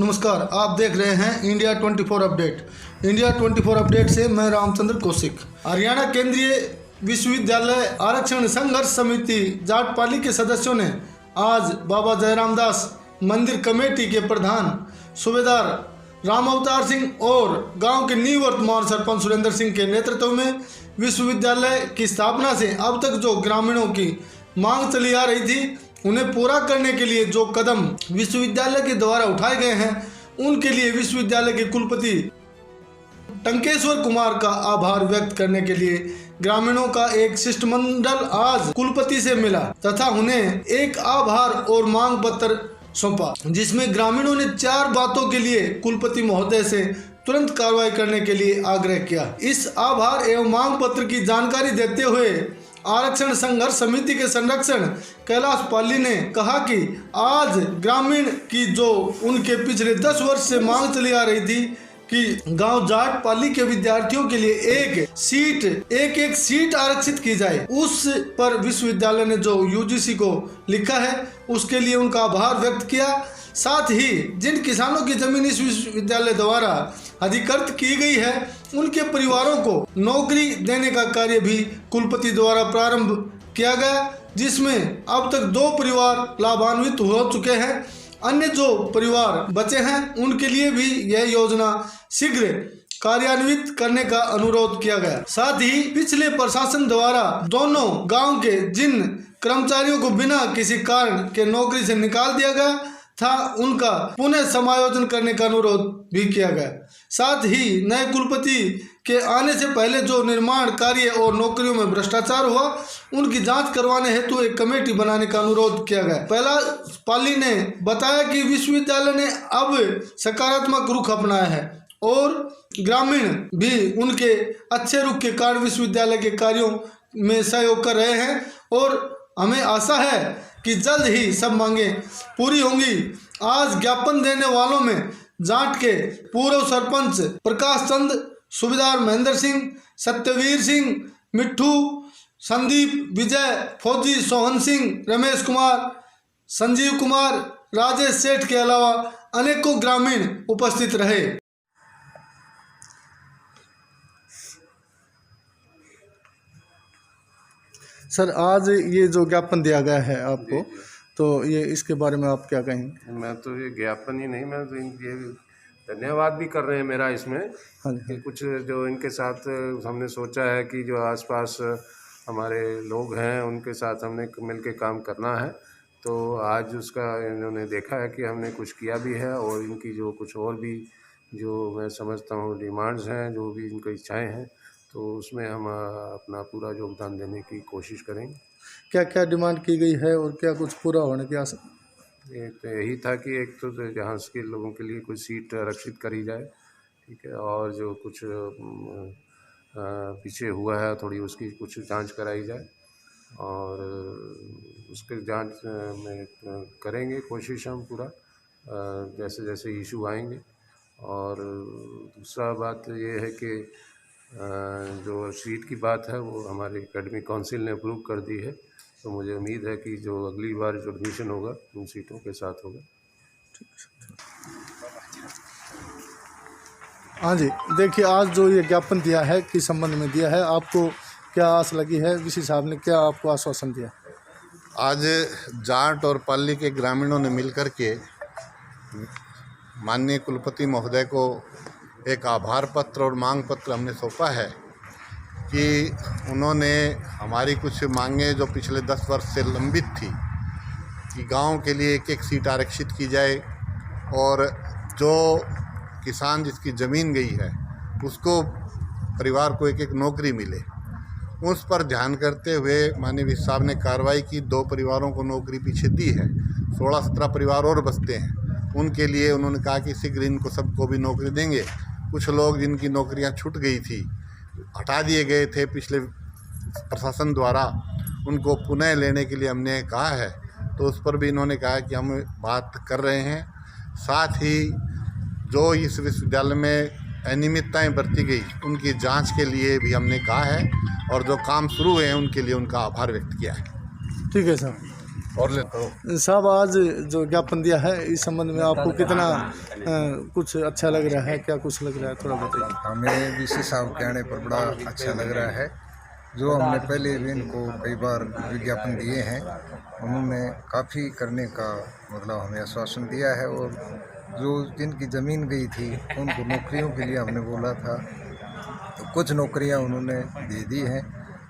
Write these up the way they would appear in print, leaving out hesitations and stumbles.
नमस्कार, आप देख रहे हैं इंडिया 24 अपडेट। इंडिया 24 अपडेट से मैं रामचंद्र कौशिक। हरियाणा केंद्रीय विश्वविद्यालय आरक्षण संघर्ष समिति जाटपाली के सदस्यों ने आज बाबा जयराम दास मंदिर कमेटी के प्रधान सूबेदार राम अवतार सिंह और गांव के निवर्तमान सरपंच सुरेंद्र सिंह के नेतृत्व में विश्वविद्यालय की स्थापना से अब तक जो ग्रामीणों की मांग चली आ रही थी उन्हें पूरा करने के लिए जो कदम विश्वविद्यालय के द्वारा उठाए गए हैं उनके लिए विश्वविद्यालय के कुलपति टंकेश्वर कुमार का आभार व्यक्त करने के लिए ग्रामीणों का एक शिष्टमंडल आज कुलपति से मिला तथा उन्हें एक आभार और मांग पत्र सौंपा, जिसमें ग्रामीणों ने 4 बातों के लिए कुलपति महोदय से तुरंत कार्रवाई करने के लिए आग्रह किया। इस आभार एवं मांग पत्र की जानकारी देते हुए आरक्षण संघर्ष समिति के संरक्षण कैलाश पाली ने कहा कि आज ग्रामीण की जो उनके पिछले 10 वर्ष से मांग चली आ रही थी कि गांव जाट पाली के विद्यार्थियों के लिए एक सीट आरक्षित की जाए, उस पर विश्वविद्यालय ने जो यूजीसी को लिखा है उसके लिए उनका आभार व्यक्त किया। साथ ही जिन किसानों की जमीन इस विश्वविद्यालय द्वारा अधिकृत की गई है उनके परिवारों को नौकरी देने का कार्य भी कुलपति द्वारा प्रारंभ किया गया, जिसमें अब तक 2 परिवार लाभान्वित हो चुके हैं। अन्य जो परिवार बचे हैं उनके लिए भी यह योजना शीघ्र कार्यान्वित करने का अनुरोध किया गया। साथ ही पिछले प्रशासन द्वारा दोनों गांव के जिन कर्मचारियों को बिना किसी कारण के नौकरी से निकाल दिया गया था उनका पुनः समायोजन करने का अनुरोध भी किया गया। साथ ही नए कुलपति के आने से पहले जो निर्माण कार्य और नौकरियों में भ्रष्टाचार हुआ उनकी जांच करवाने हेतु एक कमेटी बनाने का अनुरोध किया गया। पहला पाली ने बताया कि विश्वविद्यालय ने अब सकारात्मक रुख अपनाया है और ग्रामीण भी उनके अच्छे रुख के कारण विश्वविद्यालय के कार्यों में सहयोग कर रहे हैं और हमें आशा है कि जल्द ही सब मांगे पूरी होंगी। आज ज्ञापन देने वालों में जाट के पूर्व सरपंच प्रकाश चंद, सूबेदार महेंद्र सिंह, सत्यवीर सिंह, मिट्ठू, संदीप, विजय, फौजी, सोहन सिंह, रमेश कुमार, संजीव कुमार, राजेश सेठ के अलावा अनेकों ग्रामीण उपस्थित रहे। सर, आज ये जो ज्ञापन दिया गया है आपको, तो ये इसके बारे में आप क्या कहेंगे? मैं तो ये ज्ञापन ही नहीं, मैं तो ये धन्यवाद भी कर रहे हैं मेरा इसमें कि कुछ जो इनके साथ हमने सोचा है कि जो आसपास हमारे लोग हैं उनके साथ हमने मिलके काम करना है, तो आज उसका इन्होंने देखा है कि हमने कुछ किया भी है और इनकी जो कुछ और भी जो मैं समझता हूँ डिमांड्स हैं, जो भी इनकी इच्छाएं हैं, तो उसमें हम अपना पूरा योगदान देने की कोशिश करेंगे। क्या क्या डिमांड की गई है और क्या कुछ पूरा होने की आशा? एक तो यही था कि एक तो जहाँ के लोगों के लिए कुछ सीट आरक्षित करी जाए, ठीक है, और जो कुछ पीछे हुआ है थोड़ी उसकी कुछ जांच कराई जाए और उसके जांच में करेंगे कोशिश हम पूरा जैसे जैसे इशू आएंगे। और दूसरा बात ये है कि जो सीट की बात है वो हमारी एकेडमिक काउंसिल ने अप्रूव कर दी है, तो मुझे उम्मीद है कि जो अगली बार जो एडमिशन होगा उन सीटों के साथ होगा। हाँ जी, देखिए आज जो ये ज्ञापन दिया है किस संबंध में दिया है, आपको क्या आस लगी है? विशेष साहब ने क्या आपको आश्वासन दिया? आज जाट और पाली के ग्रामीणों ने मिलकर के माननीय कुलपति महोदय को एक आभार पत्र और मांग पत्र हमने सौंपा है कि उन्होंने हमारी कुछ मांगें जो पिछले 10 वर्ष से लंबित थी कि गांव के लिए एक सीट आरक्षित की जाए और जो किसान जिसकी ज़मीन गई है उसको परिवार को एक नौकरी मिले, उस पर ध्यान करते हुए माननीय साहब ने कार्रवाई की। 2 परिवारों को नौकरी पीछे दी है, 16-17 परिवार और बचते हैं, उनके लिए उन्होंने कहा कि शीघ्र इनको सबको भी नौकरी देंगे। कुछ लोग जिनकी नौकरियां छूट गई थी, हटा दिए गए थे पिछले प्रशासन द्वारा, उनको पुनः लेने के लिए हमने कहा है, तो उस पर भी इन्होंने कहा कि हम बात कर रहे हैं। साथ ही जो इस विश्वविद्यालय में अनियमितताएं बरती गई उनकी जांच के लिए भी हमने कहा है और जो काम शुरू हुए हैं उनके लिए उनका आभार व्यक्त किया है। ठीक है सर। और ले तो साहब आज जो ज्ञापन दिया है इस संबंध में आपको कितना कुछ अच्छा लग रहा है, क्या कुछ लग रहा है, थोड़ा बताइए। हमें वीसी साहब के आने पर बड़ा अच्छा लग रहा है। जो हमने पहले भी इनको कई बार विज्ञापन दिए हैं, उन्होंने काफ़ी करने का मतलब हमें आश्वासन दिया है। और जो जिनकी ज़मीन गई थी उनको नौकरियों के लिए हमने बोला था, तो कुछ नौकरियां उन्होंने दे दी हैं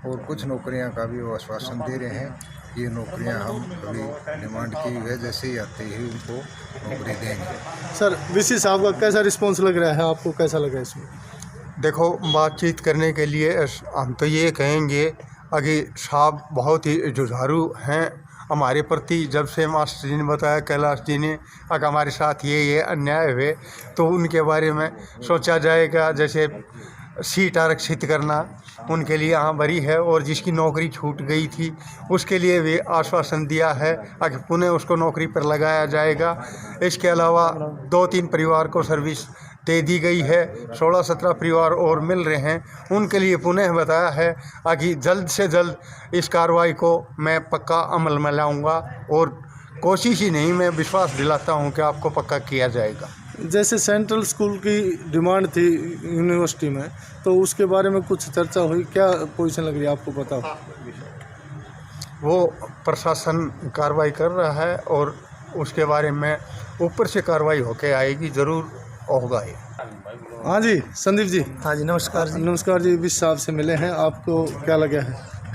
और कुछ नौकरियां का भी वो आश्वासन दे रहे हैं। ये नौकरियां हम कभी डिमांड की वजह से ही आते ही उनको नौकरी देंगे। सर वीसी साहब का कैसा रिस्पॉन्स लग रहा है आपको, कैसा लगा इसमें? देखो, बातचीत करने के लिए हम तो ये कहेंगे अभी साहब बहुत ही जुझारू हैं हमारे प्रति। जब से मास्टर जी ने बताया, कैलाश जी ने, अगर हमारे साथ ये अन्याय हुए तो उनके बारे में सोचा जाएगा। जैसे सीट आरक्षित करना उनके लिए यहाँ बरी है, और जिसकी नौकरी छूट गई थी उसके लिए भी आश्वासन दिया है कि पुनः उसको नौकरी पर लगाया जाएगा। इसके अलावा 2-3 परिवार को सर्विस दे दी गई है, 16-17 परिवार और मिल रहे हैं, उनके लिए पुनः बताया है कि जल्द से जल्द इस कार्रवाई को मैं पक्का अमल में लाऊंगा। और कोशिश ही नहीं, मैं विश्वास दिलाता हूं कि आपको पक्का किया जाएगा। जैसे सेंट्रल स्कूल की डिमांड थी यूनिवर्सिटी में, तो उसके बारे में कुछ चर्चा हुई, क्या पोजीशन लग रही है आपको पता हो? वो प्रशासन कार्रवाई कर रहा है और उसके बारे में ऊपर से कार्रवाई होके आएगी, ज़रूर होगा ये। हाँ जी संदीप जी। हाँ जी नमस्कार जी। नमस्कार जी, वीसी साहब से मिले हैं, आपको क्या लगा है?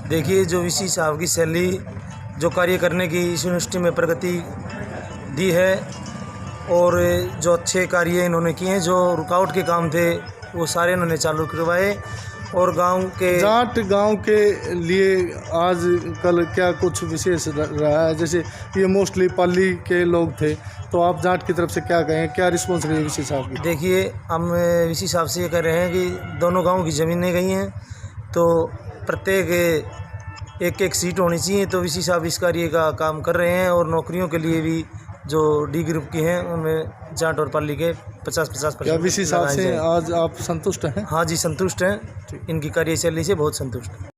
देखिए, जो वीसी साहब की सैलरी जो कार्य करने की इस यूनिवर्सिटी में प्रगति दी है और जो अच्छे कार्य इन्होंने किए हैं, जो रुकावट के काम थे वो सारे इन्होंने चालू करवाए। और गांव के जाट गांव के लिए आज कल क्या कुछ विशेष रहा है? जैसे ये मोस्टली पाली के लोग थे, तो आप जाट की तरफ से क्या कहें, क्या रिस्पॉन्स रही है वीसी साहब की? देखिए, हम वीसी साहब से ये कह रहे हैं कि दोनों गांव की ज़मीनें गई हैं, तो प्रत्येक एक सीट होनी चाहिए। तो वीसी साहब इस कार्य का काम कर रहे हैं। और नौकरियों के लिए भी जो डी ग्रुप की हैं उनमें जाट और पाली के 50-50% क्या वीसी साहब से आज आप संतुष्ट हैं? हाँ जी, संतुष्ट हैं। इनकी कार्यशैली से बहुत संतुष्ट हैं।